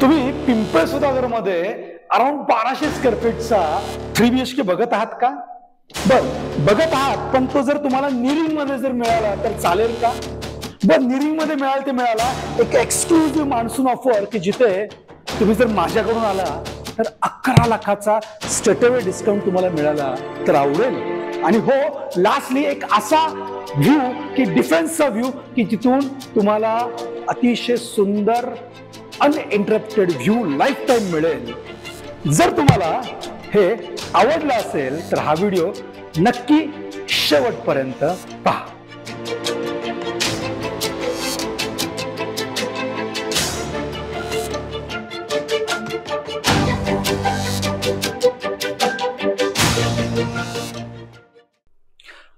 तुम्ही पिंपळ सुधागर मध्ये अराउंड 1200 स्क्वेअर फीटचा 3 BHK बघत आहात का? बघत आहात, पण तो जर तुम्हाला निरिंग मध्ये जर मिळाला तर चालेल का? निरिंग मध्ये मिळाला ते मिळाला एक एक्सक्लुझिव्ह मान्सून ऑफर की जिथे तुम्ही जर माझ्याकडून आला तर 11 लाखाचा स्टेटअवे डिस्काउंट तुम्हाला मिळाला तर आवडेल. आणि हो, लास्टली एक असा व्ह्यू की डिफेन्सचा व्ह्यू की जिथून तुम्हाला अतिशय सुंदर अनइंटरप्टेड व्ह्यू लाईफ टाइम मिळेल. जर तुम्हाला हे आवडलं असेल तर हा व्हिडिओ नक्की शेवटपर्यंत पहा.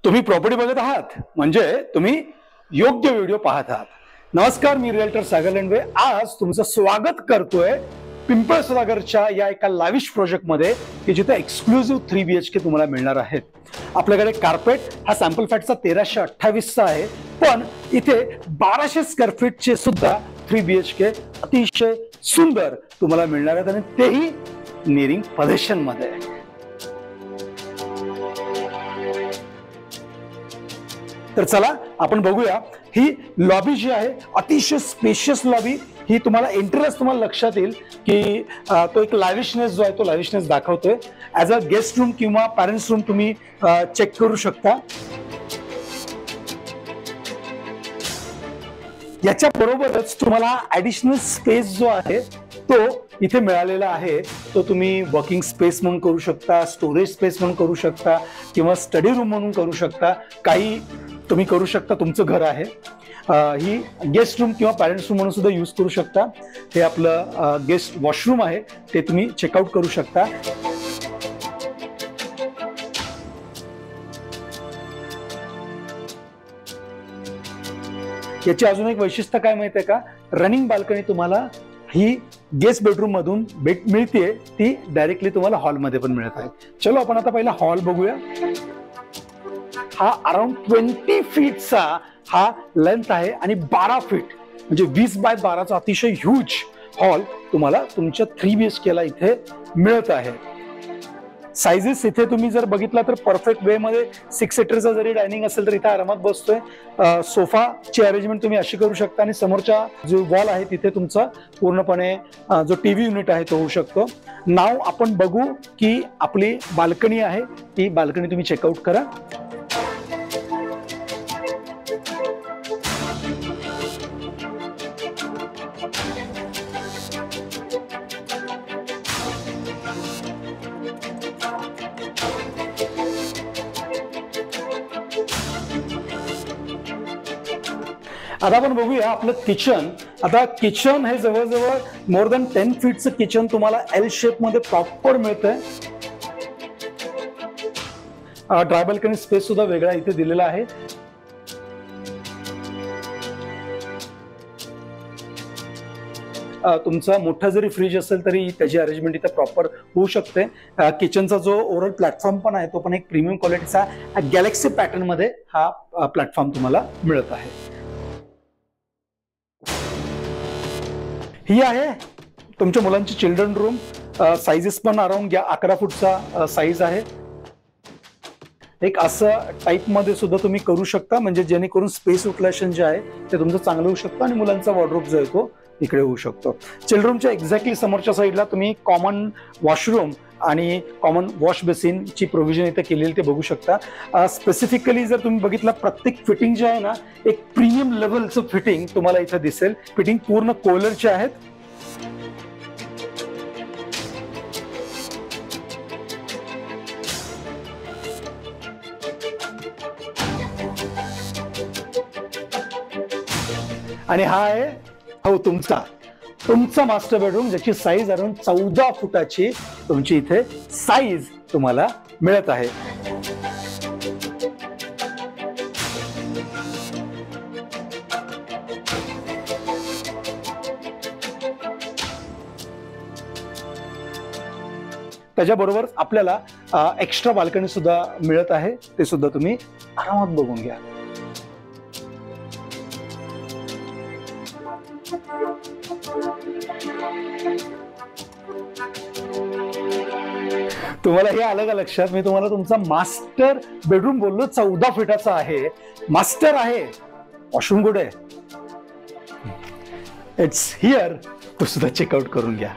तुम्ही प्रॉपर्टी बघत आहात म्हणजे तुम्ही योग्य व्हिडिओ पाहत आहात. नमस्कार, मी रिअल्टर सागर लेंडवे. आज तुमचं स्वागत करतोय पिंपळ सुधागरच्या या एका लाविश प्रोजेक्ट मध्ये की जिथे एक्सक्लुझिव्ह 3 BHK तुम्हाला मिळणार आहेत. आपल्याकडे कार्पेट हा सॅम्पल फॅटचा 1328चा आहे, पण इथे 1200 स्क्वेअर फीटचे सुद्धा 3 BHK अतिशय सुंदर तुम्हाला मिळणार आहेत आणि तेही निरिंग पोझिशन मध्ये. तर चला आपण बघूया. ही लॉबी जी आहे अतिशय स्पेशियस लॉबी. ही तुम्हाला एंट्रीलाच तुम्हाला लक्षात येईल की तो एक लॅविशनेस जो आहे तो लॅविशनेस दाखवतोय. ऍज अ गेस्ट रूम किंवा पॅरेंट्स रूम तुम्ही चेक करू शकता. याच्या बरोबरच तुम्हाला ऍडिशनल स्पेस जो आहे तो इथे मिळालेला आहे. तो तुम्ही वर्किंग स्पेस म्हणून करू शकता, स्टोरेज स्पेस म्हणून करू शकता किंवा स्टडी रूम म्हणून करू शकता. काही तुम्ही करू शकता. तुमचं घर आहे, ही गेस्ट रूम किंवा पॅरेंट्स रूम म्हणून सुद्धा यूज करू शकता. हे आपलं गेस्ट वॉशरूम आहे, ते तुम्ही चेकआउट करू शकता. याची अजून एक वैशिष्ट्य काय माहिती आहे का? रनिंग बाल्कनी तुम्हाला ही गेस्ट बेडरूम मधून मिळते, ती डायरेक्टली तुम्हाला हॉलमध्ये पण मिळत आहे. चलो आपण आता पहिला हॉल बघूया. हा अराउंड 20 फीटचा हा लेंथ आहे आणि 12 फीट म्हणजे 20 बाय 12चा अतिशय ह्यूज हॉल तुम्हाला तुमच्या 3 BHK ला इथे मिळत आहे. साइजेस इथे तुम्ही जर बघितला तर परफेक्ट वे मध्ये 6 सीटरचा जरी डायनिंग असेल तर इथे आरामात बसतोय. सोफाची अरेंजमेंट तुम्ही अशी करू शकता आणि समोरच्या जो वॉल आहे तिथे तुमचा पूर्णपणे जो टीव्ही युनिट आहे तो होऊ शकतो. नाव आपण बघू की आपली बाल्कनी आहे, ती बाल्कनी तुम्ही चेकआउट करा. आता आपण बघूया आपलं किचन. आता किचन हे जवळजवळ मोर दॅन 10 फीटचं किचन तुम्हाला एल शेप मध्ये प्रॉपर मिळतंय. ड्राय बाल्कनी स्पेस सुद्धा वेगळा इथे दिलेला आहे. तुमचा मोठा जरी फ्रीज असेल तरी त्याची अरेंजमेंट इथे प्रॉपर होऊ शकते. किचनचा जो ओव्हरऑल प्लॅटफॉर्म पण आहे तो पण एक प्रीमियम क्वालिटीचा गॅलेक्सी पॅटर्न मध्ये हा प्लॅटफॉर्म तुम्हाला मिळत आहे. ही आहे तुमच्या मुलांची चिल्ड्रन रूम. साइजेस पण अराउंड 11 फूटचा साईज आहे. एक असं टाईप मध्ये सुद्धा तुम्ही करू शकता म्हणजे जेणेकरून स्पेस युटिलायझेशन जे आहे ते तुमचं चांगलं होऊ शकतं आणि मुलांचा वॉर्डरोब जो आहे तो इकडे होऊ शकतो. चिल्ड्रनच्या एक्झॅक्टली समोरच्या साईडला तुम्ही कॉमन वॉशरूम आणि कॉमन वॉश बेसिनची प्रोव्हिजन इथे केलेली ते बघू शकता. स्पेसिफिकली जर तुम्ही बघितलं प्रत्येक फिटिंग जे आहे ना एक प्रीमियम लेवलचं फिटिंग तुम्हाला इथे दिसेल. फिटिंग पूर्ण कोलरचे आहेत. आणि हा आहे हो तुमचा मास्टर बेडरूम ज्याची साईज अराउंड 14 फुटाची तुमची इथे साईज तुम्हाला मिळत आहे. त्याच्याबरोबर आपल्याला एक्स्ट्रा बाल्कनी सुद्धा मिळत आहे, ते सुद्धा तुम्ही आरामात बघून घ्या. तुम्हाला हे आलं का लक्षात? मी तुम्हाला तुमचा मास्टर बेडरूम बोललो, 14 फीटाचा आहे, मास्टर आहे, वॉशरूम कुठे आहे? It's here. तो सुद्धा चेकआउट करून घ्या.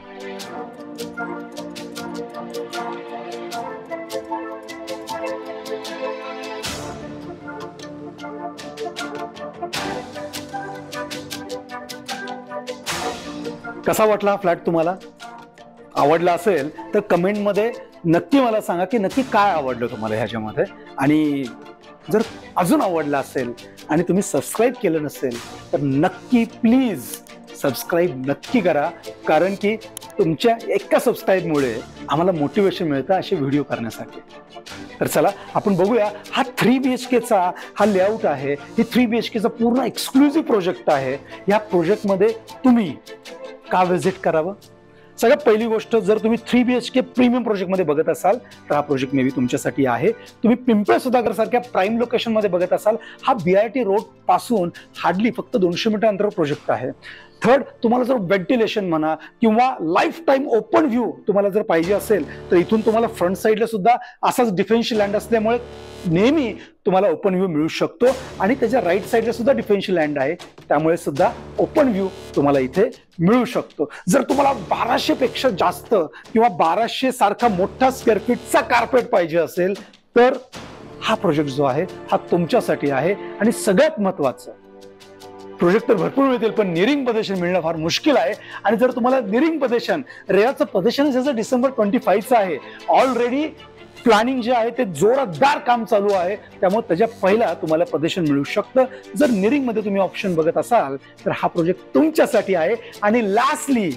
कसा वाटला हा फ्लॅट तुम्हाला? आवडला असेल तर कमेंटमध्ये नक्की मला सांगा की नक्की काय आवडलं तुम्हाला ह्याच्यामध्ये. आणि जर अजून आवडला असेल आणि तुम्ही सबस्क्राईब केलं नसेल तर नक्की प्लीज सबस्क्राईब नक्की करा, कारण की तुमच्या एका सबस्क्राईबमुळे आम्हाला मोटिवेशन मिळतं असे व्हिडिओ करण्यासाठी. तर चला आपण बघूया. हा 3 BHKचा हा लेआउट आहे. ही 3 BHKचा पूर्ण एक्सक्लुझिव्ह प्रोजेक्ट आहे. या प्रोजेक्टमध्ये तुम्ही का व्हिजिट करावं? सगळ्यात पहिली गोष्ट, जर तुम्ही 3 BHK प्रीमियम प्रोजेक्टमध्ये बघत असाल तर हा प्रोजेक्ट मे बी तुमच्यासाठी आहे. तुम्ही पिंपळ सुधागर सारख्या प्राईम लोकेशनमध्ये बघत असाल, हा BIT रोड पासून हार्डली फक्त 200 मीटर अंतरावर प्रोजेक्ट आहे. थर्ड, तुम्हाला जर व्हेंटिलेशन म्हणा किंवा लाईफ टाईम ओपन व्ह्यू तुम्हाला जर पाहिजे असेल तर इथून तुम्हाला फ्रंट साईडला सुद्धा असाच डिफेन्शियल लँड असल्यामुळे नेहमी तुम्हाला ओपन व्ह्यू मिळू शकतो. आणि त्याच्या राईट साईडला सुद्धा डिफेन्शियल लँड आहे, त्यामुळे सुद्धा ओपन व्ह्यू तुम्हाला इथे मिळू शकतो. जर तुम्हाला 1200 पेक्षा जास्त किंवा 1200 सारखा मोठा स्क्वेअर फीटचा कार्पेट पाहिजे असेल तर हा प्रोजेक्ट जो आहे हा तुमच्यासाठी आहे. आणि सगळ्यात महत्वाचं, प्रोजेक्ट तर भरपूर मिळतील पण निरिंग पदेशन मिळणं फार मुश्किल आहे. आणि जर तुम्हाला निरिंग पदेशन, रेयाचं पदेशन ज्याचं डिसेंबर 25चं आहे, ऑलरेडी प्लॅनिंग जे आहे ते जोरदार काम चालू आहे, त्यामुळे त्याच्या पहिला तुम्हाला पदेशन मिळू शकतं. जर निरिंग मध्ये तुम्ही ऑप्शन बघत असाल तर हा प्रोजेक्ट तुमच्यासाठी आहे. आणि लास्टली,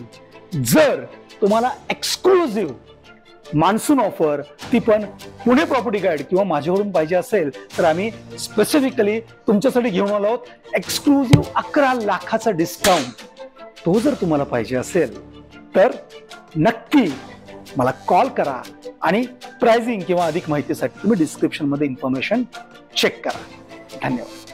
जर तुम्हाला एक्सक्लुझिव्ह मान्सून ऑफर, ती पण पुणे प्रॉपर्टी गाईड किंवा माझ्याकडून पाहिजे असेल तर आम्ही स्पेसिफिकली तुमच्यासाठी घेऊन आलो आहोत एक्सक्लुझिव्ह 11 लाखाचा डिस्काउंट. तो जर तुम्हाला पाहिजे असेल तर नक्की मला कॉल करा आणि प्राइसिंग किंवा अधिक माहितीसाठी तुम्ही डिस्क्रिप्शन मध्ये इन्फॉर्मेशन चेक करा. धन्यवाद.